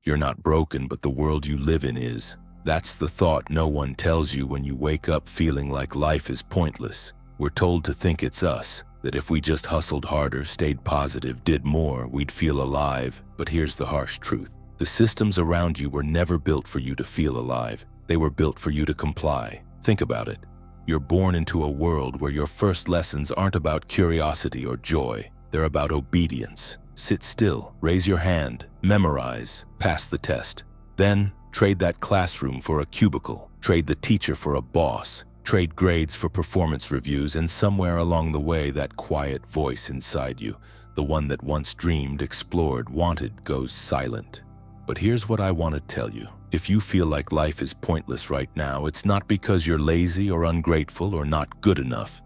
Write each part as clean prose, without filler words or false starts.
You're not broken, but the world you live in is. That's the thought no one tells you when you wake up feeling like life is pointless. We're told to think it's us, that if we just hustled harder, stayed positive, did more, we'd feel alive. But here's the harsh truth. The systems around you were never built for you to feel alive. They were built for you to comply. Think about it. You're born into a world where your first lessons aren't about curiosity or joy. They're about obedience. Sit still, raise your hand, memorize, pass the test. Then, trade that classroom for a cubicle. Trade the teacher for a boss. Trade grades for performance reviews, and somewhere along the way, that quiet voice inside you, the one that once dreamed, explored, wanted, goes silent. But here's what I want to tell you. If you feel like life is pointless right now, it's not because you're lazy or ungrateful or not good enough.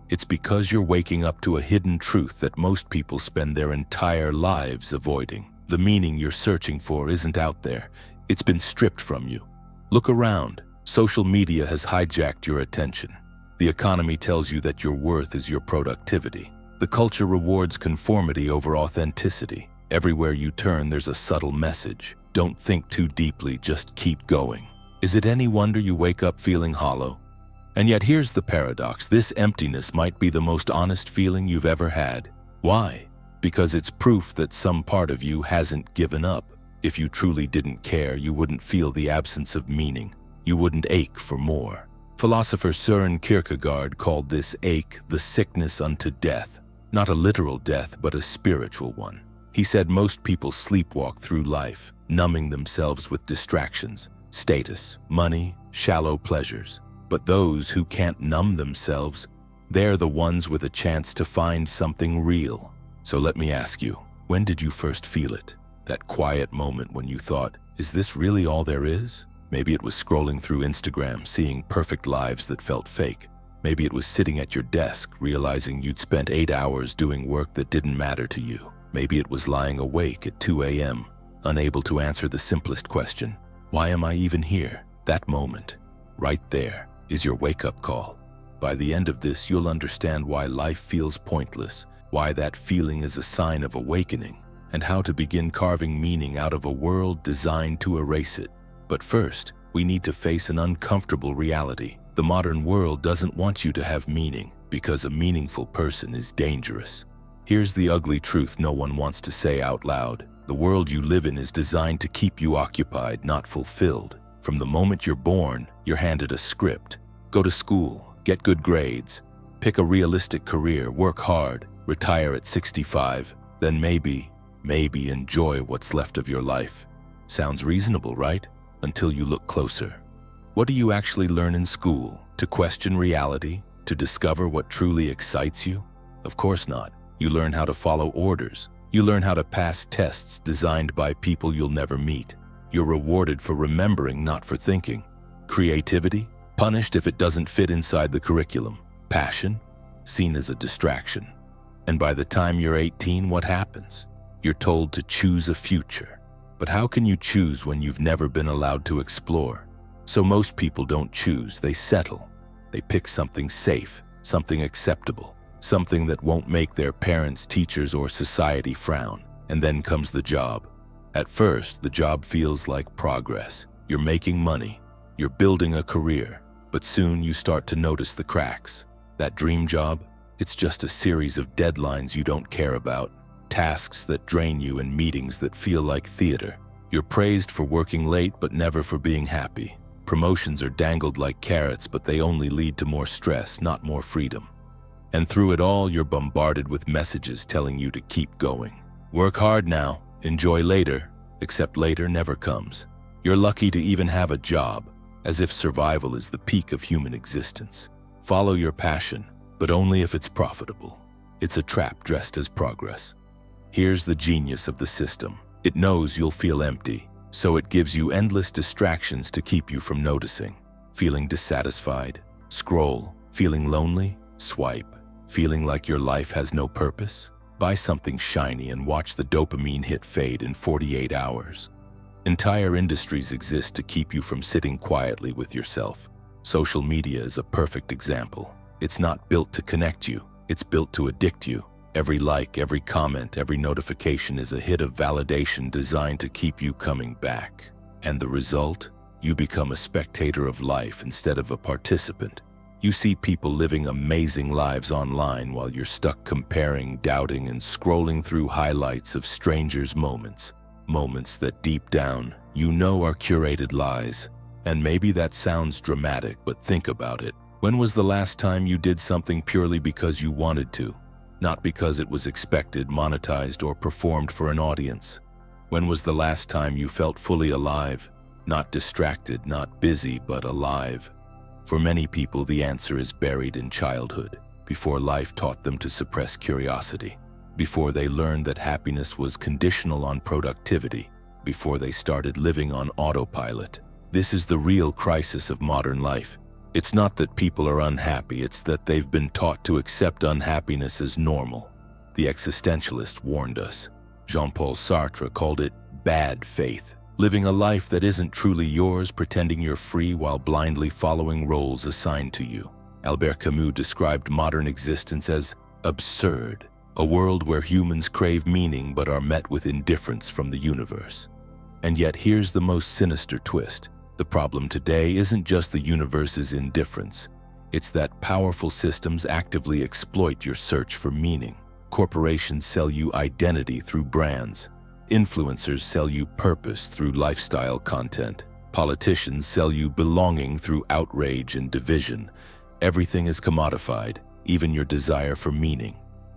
It's because you're waking up to a hidden truth that most people spend their entire lives avoiding. The meaning you're searching for isn't out there. It's been stripped from you. Look around. Social media has hijacked your attention. The economy tells you that your worth is your productivity. The culture rewards conformity over authenticity. Everywhere you turn, there's a subtle message. Don't think too deeply, just keep going. Is it any wonder you wake up feeling hollow? And yet here's the paradox. This emptiness might be the most honest feeling you've ever had. Why? Because it's proof that some part of you hasn't given up. If you truly didn't care, you wouldn't feel the absence of meaning. You wouldn't ache for more. Philosopher Søren Kierkegaard called this ache the sickness unto death. Not a literal death, but a spiritual one. He said most people sleepwalk through life, numbing themselves with distractions, status, money, shallow pleasures. But those who can't numb themselves, they're the ones with a chance to find something real. So let me ask you, when did you first feel it? That quiet moment when you thought, is this really all there is? Maybe it was scrolling through Instagram, seeing perfect lives that felt fake. Maybe it was sitting at your desk, realizing you'd spent 8 hours doing work that didn't matter to you. Maybe it was lying awake at 2 a.m., unable to answer the simplest question, why am I even here? That moment, right there, is your wake-up call. By the end of this, you'll understand why life feels pointless, why that feeling is a sign of awakening, and how to begin carving meaning out of a world designed to erase it. But first, we need to face an uncomfortable reality. The modern world doesn't want you to have meaning, because a meaningful person is dangerous. Here's the ugly truth no one wants to say out loud. The world you live in is designed to keep you occupied, not fulfilled. From the moment you're born, you're handed a script. Go to school, get good grades, pick a realistic career, work hard, retire at 65, then maybe enjoy what's left of your life. Sounds reasonable, right? Until you look closer. What do you actually learn in school? To question reality? To discover what truly excites you? Of course not. You learn how to follow orders. You learn how to pass tests designed by people you'll never meet. You're rewarded for remembering, not for thinking. Creativity? Punished if it doesn't fit inside the curriculum. Passion? Seen as a distraction. And by the time you're 18, what happens? You're told to choose a future. But how can you choose when you've never been allowed to explore? So most people don't choose, they settle. They pick something safe, something acceptable, something that won't make their parents, teachers, or society frown. And then comes the job. At first, the job feels like progress. You're making money. You're building a career. But soon you start to notice the cracks. That dream job? It's just a series of deadlines you don't care about. Tasks that drain you and meetings that feel like theater. You're praised for working late but never for being happy. Promotions are dangled like carrots, but they only lead to more stress, not more freedom. And through it all, you're bombarded with messages telling you to keep going. Work hard now, enjoy later, except later never comes. You're lucky to even have a job, as if survival is the peak of human existence. Follow your passion, but only if it's profitable. It's a trap dressed as progress. Here's the genius of the system. It knows you'll feel empty, so it gives you endless distractions to keep you from noticing. Feeling dissatisfied? Scroll. Feeling lonely? Swipe. Feeling like your life has no purpose? Buy something shiny and watch the dopamine hit fade in 48 hours. Entire industries exist to keep you from sitting quietly with yourself. Social media is a perfect example. It's not built to connect you, it's built to addict you. Every like, every comment, every notification is a hit of validation designed to keep you coming back. And the result? You become a spectator of life instead of a participant. You see people living amazing lives online while you're stuck comparing, doubting, and scrolling through highlights of strangers' moments. Moments that deep down, you know are curated lies. And maybe that sounds dramatic, but think about it. When was the last time you did something purely because you wanted to? Not because it was expected, monetized, or performed for an audience? When was the last time you felt fully alive? Not distracted, not busy, but alive. For many people, the answer is buried in childhood, before life taught them to suppress curiosity, before they learned that happiness was conditional on productivity, before they started living on autopilot. This is the real crisis of modern life. It's not that people are unhappy, it's that they've been taught to accept unhappiness as normal. The existentialist warned us. Jean-Paul Sartre called it bad faith. Living a life that isn't truly yours, pretending you're free while blindly following roles assigned to you. Albert Camus described modern existence as absurd, a world where humans crave meaning but are met with indifference from the universe. And yet here's the most sinister twist. The problem today isn't just the universe's indifference. It's that powerful systems actively exploit your search for meaning. Corporations sell you identity through brands. Influencers sell you purpose through lifestyle content. Politicians sell you belonging through outrage and division. Everything is commodified, even your desire for meaning.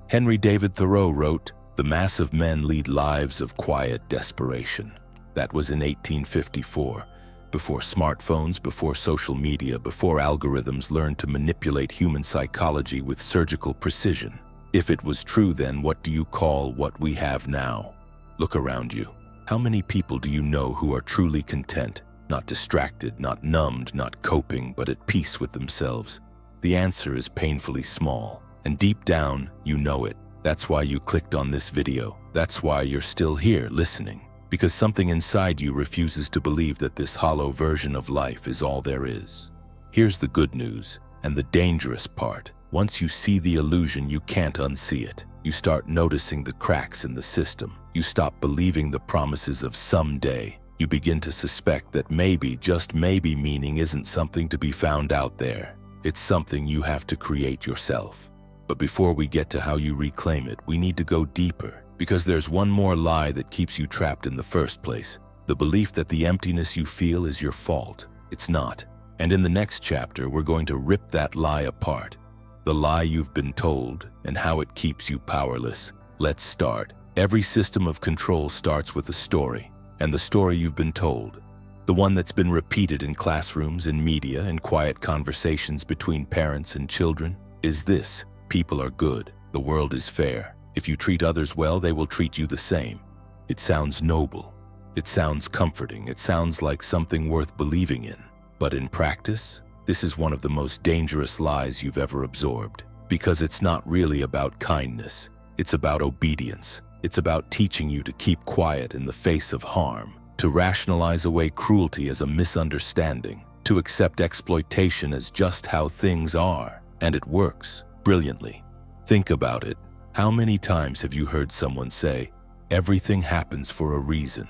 Henry David Thoreau wrote, "The mass of men lead lives of quiet desperation." That was in 1854. Before smartphones, before social media, before algorithms learned to manipulate human psychology with surgical precision. If it was true, then what do you call what we have now? Look around you. How many people do you know who are truly content, not distracted, not numbed, not coping, but at peace with themselves? The answer is painfully small, and deep down, you know it. That's why you clicked on this video. That's why you're still here listening. Because something inside you refuses to believe that this hollow version of life is all there is. Here's the good news, and the dangerous part. Once you see the illusion, you can't unsee it. You start noticing the cracks in the system. You stop believing the promises of someday. You begin to suspect that maybe, just maybe, meaning isn't something to be found out there. It's something you have to create yourself. But before we get to how you reclaim it, we need to go deeper. Because there's one more lie that keeps you trapped in the first place. The belief that the emptiness you feel is your fault. It's not. And in the next chapter, we're going to rip that lie apart. The lie you've been told and how it keeps you powerless. Let's start. Every system of control starts with a story. And the story you've been told. The one that's been repeated in classrooms, in media, in quiet conversations between parents and children is this: people are good. The world is fair. If you treat others well, they will treat you the same. It sounds noble. It sounds comforting. It sounds like something worth believing in. But in practice, this is one of the most dangerous lies you've ever absorbed. Because it's not really about kindness. It's about obedience. It's about teaching you to keep quiet in the face of harm, to rationalize away cruelty as a misunderstanding, to accept exploitation as just how things are. And it works brilliantly. Think about it. How many times have you heard someone say, "Everything happens for a reason,"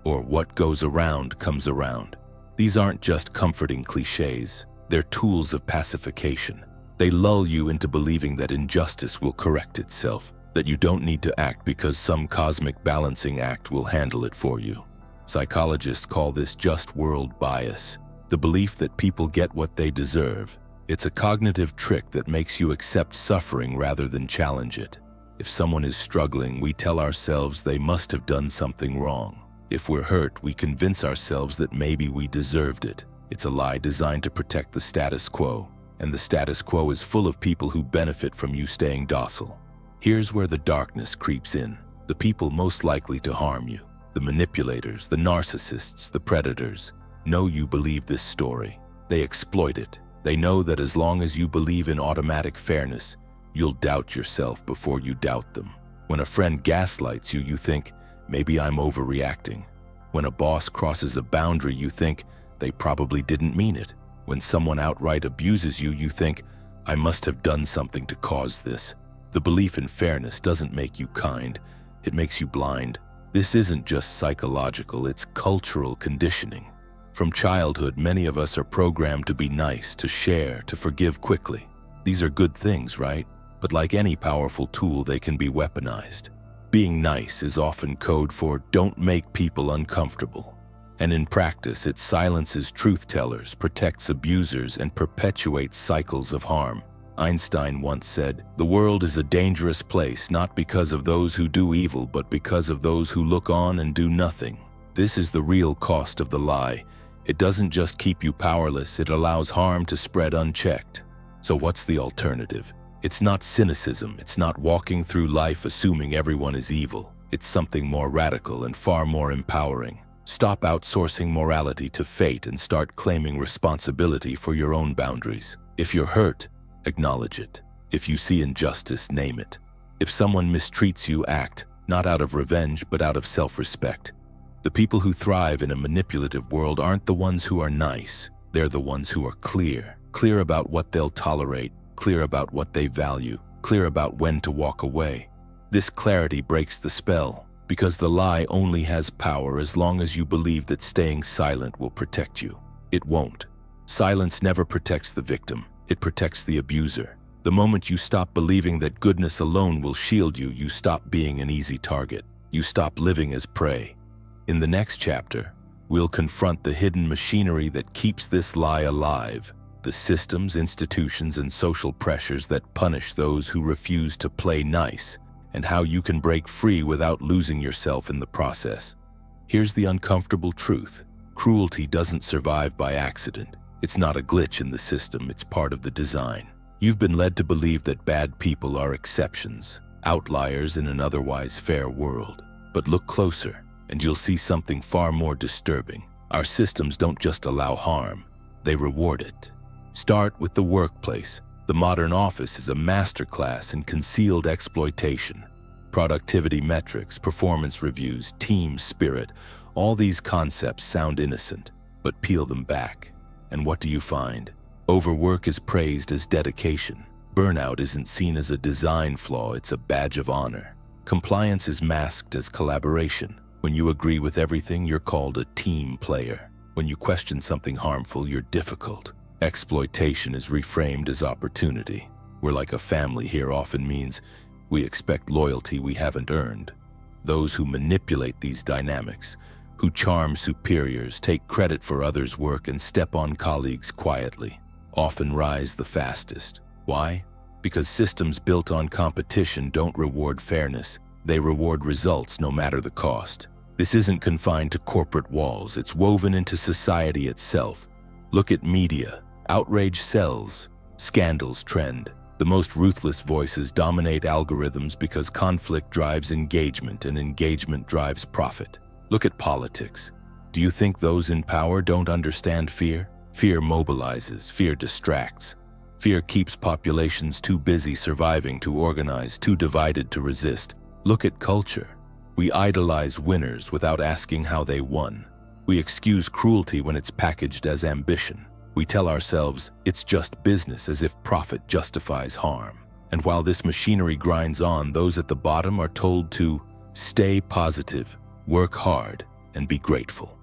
or "What goes around comes around"? These aren't just comforting cliches. They're tools of pacification. They lull you into believing that injustice will correct itself, that you don't need to act because some cosmic balancing act will handle it for you. Psychologists call this just world bias, the belief that people get what they deserve. It's a cognitive trick that makes you accept suffering rather than challenge it. If someone is struggling, we tell ourselves they must have done something wrong. If we're hurt, we convince ourselves that maybe we deserved it. It's a lie designed to protect the status quo, and the status quo is full of people who benefit from you staying docile. Here's where the darkness creeps in. The people most likely to harm you, the manipulators, the narcissists, the predators, know you believe this story. They exploit it. They know that as long as you believe in automatic fairness, you'll doubt yourself before you doubt them. When a friend gaslights you, you think, maybe I'm overreacting. When a boss crosses a boundary, you think, they probably didn't mean it. When someone outright abuses you, you think, I must have done something to cause this. The belief in fairness doesn't make you kind, it makes you blind. This isn't just psychological, it's cultural conditioning. From childhood, many of us are programmed to be nice, to share, to forgive quickly. These are good things, right? But like any powerful tool, they can be weaponized. Being nice is often code for don't make people uncomfortable. And in practice, it silences truth-tellers, protects abusers, and perpetuates cycles of harm. Einstein once said, "The world is a dangerous place not because of those who do evil, but because of those who look on and do nothing." This is the real cost of the lie. It doesn't just keep you powerless, it allows harm to spread unchecked. So what's the alternative? It's not cynicism, it's not walking through life assuming everyone is evil. It's something more radical and far more empowering. Stop outsourcing morality to fate and start claiming responsibility for your own boundaries. If you're hurt, acknowledge it. If you see injustice, name it. If someone mistreats you, act, not out of revenge, but out of self-respect. The people who thrive in a manipulative world aren't the ones who are nice. They're the ones who are clear. Clear about what they'll tolerate, clear about what they value, clear about when to walk away. This clarity breaks the spell, because the lie only has power as long as you believe that staying silent will protect you. It won't. Silence never protects the victim. It protects the abuser. The moment you stop believing that goodness alone will shield you, you stop being an easy target. You stop living as prey. In the next chapter, we'll confront the hidden machinery that keeps this lie alive, the systems, institutions, and social pressures that punish those who refuse to play nice, and how you can break free without losing yourself in the process. Here's the uncomfortable truth. Cruelty doesn't survive by accident. It's not a glitch in the system, it's part of the design. You've been led to believe that bad people are exceptions, outliers in an otherwise fair world. But look closer, and you'll see something far more disturbing. Our systems don't just allow harm, they reward it. Start with the workplace. The modern office is a masterclass in concealed exploitation. Productivity metrics, performance reviews, team spirit, all these concepts sound innocent, but peel them back. And what do you find? Overwork is praised as dedication. Burnout isn't seen as a design flaw, it's a badge of honor. Compliance is masked as collaboration. When you agree with everything, you're called a team player. When you question something harmful, you're difficult. Exploitation is reframed as opportunity. We're like a family here often means we expect loyalty we haven't earned. Those who manipulate these dynamics, who charm superiors, take credit for others' work, and step on colleagues quietly, often rise the fastest. Why? Because systems built on competition don't reward fairness. They reward results no matter the cost. This isn't confined to corporate walls, it's woven into society itself. Look at media. Outrage sells. Scandals trend. The most ruthless voices dominate algorithms because conflict drives engagement and engagement drives profit. Look at politics. Do you think those in power don't understand fear? Fear mobilizes, fear distracts. Fear keeps populations too busy surviving to organize, too divided to resist. Look at culture. We idolize winners without asking how they won. We excuse cruelty when it's packaged as ambition. We tell ourselves it's just business as if profit justifies harm. And while this machinery grinds on, those at the bottom are told to stay positive, work hard, and be grateful.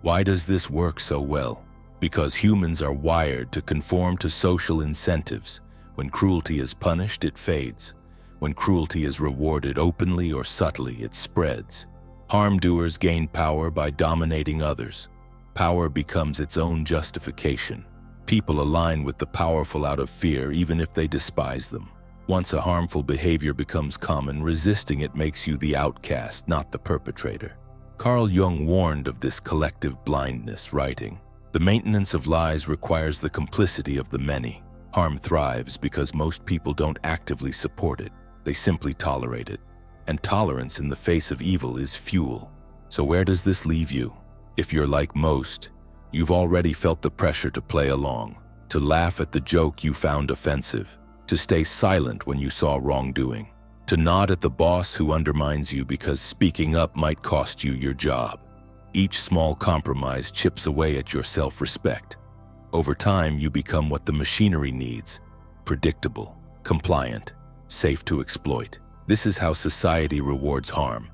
Why does this work so well? Because humans are wired to conform to social incentives. When cruelty is punished, it fades. When cruelty is rewarded openly or subtly, it spreads. Harm doers gain power by dominating others. Power becomes its own justification. People align with the powerful out of fear, even if they despise them. Once a harmful behavior becomes common, resisting it makes you the outcast, not the perpetrator. Carl Jung warned of this collective blindness, writing, "The maintenance of lies requires the complicity of the many. Harm thrives because most people don't actively support it. They simply tolerate it. And tolerance in the face of evil is fuel." So where does this leave you? If you're like most, you've already felt the pressure to play along, to laugh at the joke you found offensive, to stay silent when you saw wrongdoing, to nod at the boss who undermines you because speaking up might cost you your job. Each small compromise chips away at your self-respect. Over time, you become what the machinery needs: predictable, compliant, safe to exploit. This is how society rewards harm,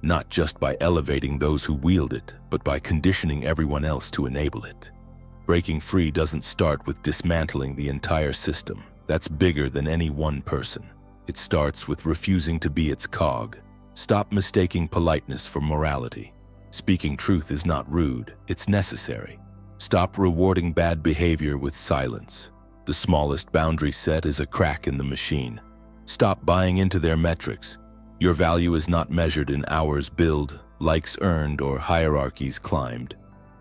not just by elevating those who wield it, but by conditioning everyone else to enable it. Breaking free doesn't start with dismantling the entire system. That's bigger than any one person. It starts with refusing to be its cog. Stop mistaking politeness for morality. Speaking truth is not rude, it's necessary. Stop rewarding bad behavior with silence. The smallest boundary set is a crack in the machine. Stop buying into their metrics. Your value is not measured in hours billed, likes earned, or hierarchies climbed.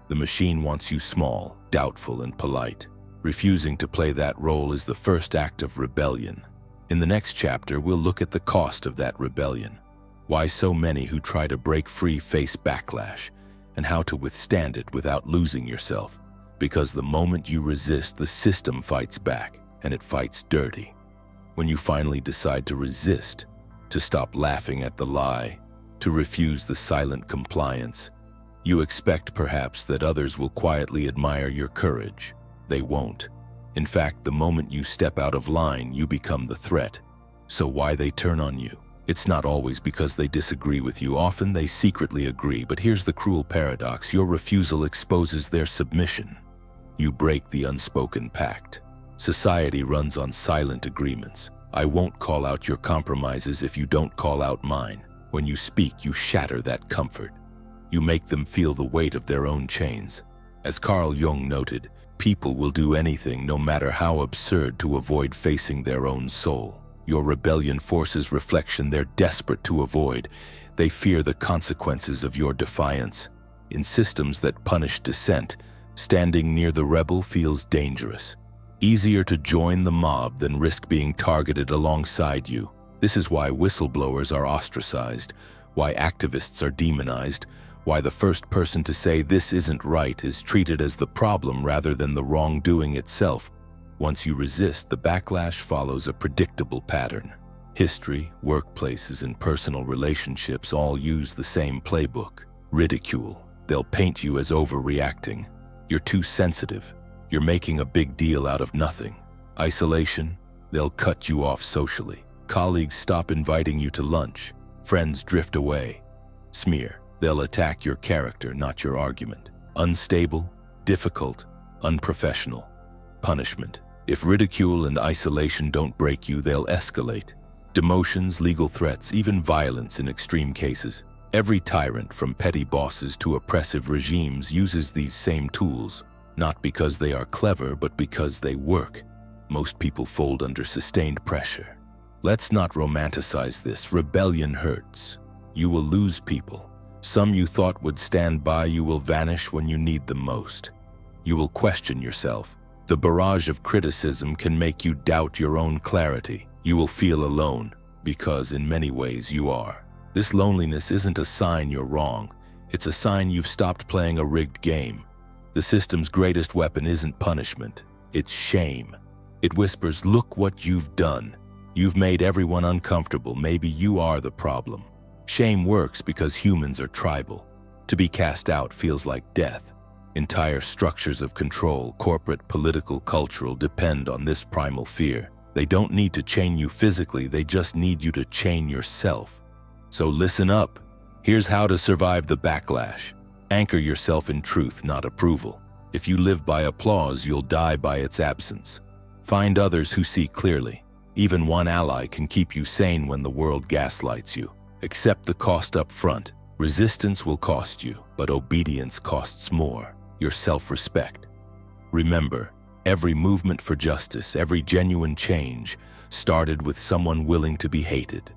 The machine wants you small, doubtful, and polite. Refusing to play that role is the first act of rebellion. In the next chapter, we'll look at the cost of that rebellion, why so many who try to break free face backlash, and how to withstand it without losing yourself. Because the moment you resist, the system fights back, and it fights dirty. When you finally decide to resist, to stop laughing at the lie, to refuse the silent compliance, you expect perhaps that others will quietly admire your courage. They won't. In fact, the moment you step out of line, you become the threat. So why they turn on you? It's not always because they disagree with you. Often they secretly agree, but here's the cruel paradox. Your refusal exposes their submission. You break the unspoken pact. Society runs on silent agreements. I won't call out your compromises if you don't call out mine. When you speak, you shatter that comfort. You make them feel the weight of their own chains. As Carl Jung noted, people will do anything, no matter how absurd, to avoid facing their own soul. Your rebellion forces reflection they're desperate to avoid. They fear the consequences of your defiance. In systems that punish dissent, standing near the rebel feels dangerous. Easier to join the mob than risk being targeted alongside you. This is why whistleblowers are ostracized, why activists are demonized, why the first person to say this isn't right is treated as the problem rather than the wrongdoing itself. Once you resist, the backlash follows a predictable pattern. History, workplaces, and personal relationships all use the same playbook. Ridicule. They'll paint you as overreacting. You're too sensitive. You're making a big deal out of nothing. Isolation. They'll cut you off socially. Colleagues stop inviting you to lunch. Friends drift away. Smear. They'll attack your character, not your argument. Unstable, difficult, unprofessional. Punishment. If ridicule and isolation don't break you, they'll escalate. Demotions, legal threats, even violence in extreme cases. Every tyrant, from petty bosses to oppressive regimes, uses these same tools, not because they are clever, but because they work. Most people fold under sustained pressure. Let's not romanticize this. Rebellion hurts. You will lose people. Some you thought would stand by you will vanish when you need them most. You will question yourself. The barrage of criticism can make you doubt your own clarity. You will feel alone, because in many ways you are. This loneliness isn't a sign you're wrong. It's a sign you've stopped playing a rigged game. The system's greatest weapon isn't punishment. It's shame. It whispers, look what you've done. You've made everyone uncomfortable. Maybe you are the problem. Shame works because humans are tribal. To be cast out feels like death. Entire structures of control, corporate, political, cultural, depend on this primal fear. They don't need to chain you physically, they just need you to chain yourself. So listen up. Here's how to survive the backlash. Anchor yourself in truth, not approval. If you live by applause, you'll die by its absence. Find others who see clearly. Even one ally can keep you sane when the world gaslights you. Accept the cost up front. Resistance will cost you, but obedience costs more. Your self-respect. Remember, every movement for justice, every genuine change, started with someone willing to be hated.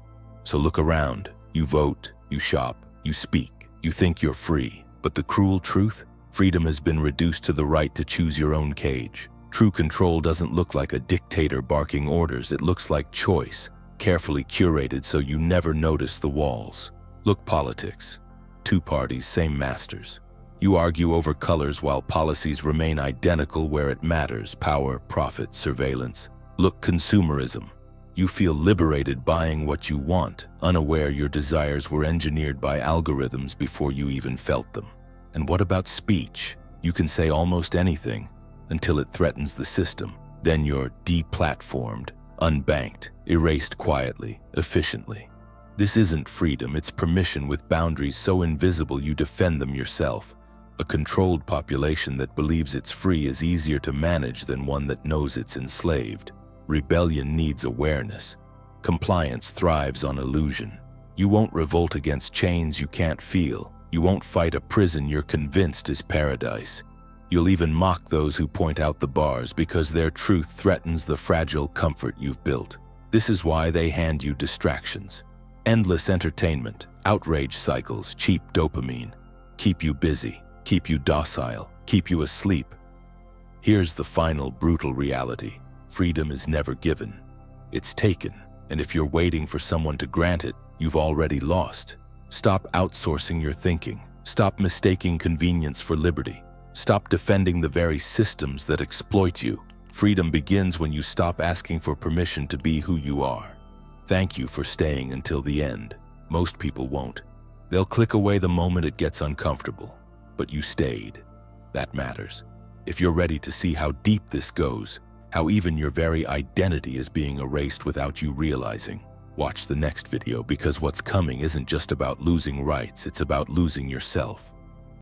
So look around. You vote, you shop, you speak, you think you're free. But the cruel truth? Freedom has been reduced to the right to choose your own cage. True control doesn't look like a dictator barking orders. It looks like choice. Carefully curated so you never notice the walls. Look, politics. Two parties, same masters. You argue over colors while policies remain identical where it matters: power, profit, surveillance. Look, consumerism. You feel liberated buying what you want, unaware your desires were engineered by algorithms before you even felt them. And what about speech? You can say almost anything until it threatens the system. Then you're deplatformed, unbanked, erased quietly, efficiently. This isn't freedom, it's permission with boundaries so invisible you defend them yourself. A controlled population that believes it's free is easier to manage than one that knows it's enslaved. Rebellion needs awareness. Compliance thrives on illusion. You won't revolt against chains you can't feel. You won't fight a prison you're convinced is paradise. You'll even mock those who point out the bars because their truth threatens the fragile comfort you've built. This is why they hand you distractions. Endless entertainment, outrage cycles, cheap dopamine. Keep you busy, keep you docile, keep you asleep. Here's the final brutal reality. Freedom is never given. It's taken, and if you're waiting for someone to grant it, you've already lost. Stop outsourcing your thinking. Stop mistaking convenience for liberty. Stop defending the very systems that exploit you. Freedom begins when you stop asking for permission to be who you are. Thank you for staying until the end. Most people won't. They'll click away the moment it gets uncomfortable. But you stayed. That matters. If you're ready to see how deep this goes, how even your very identity is being erased without you realizing, watch the next video because what's coming isn't just about losing rights, it's about losing yourself.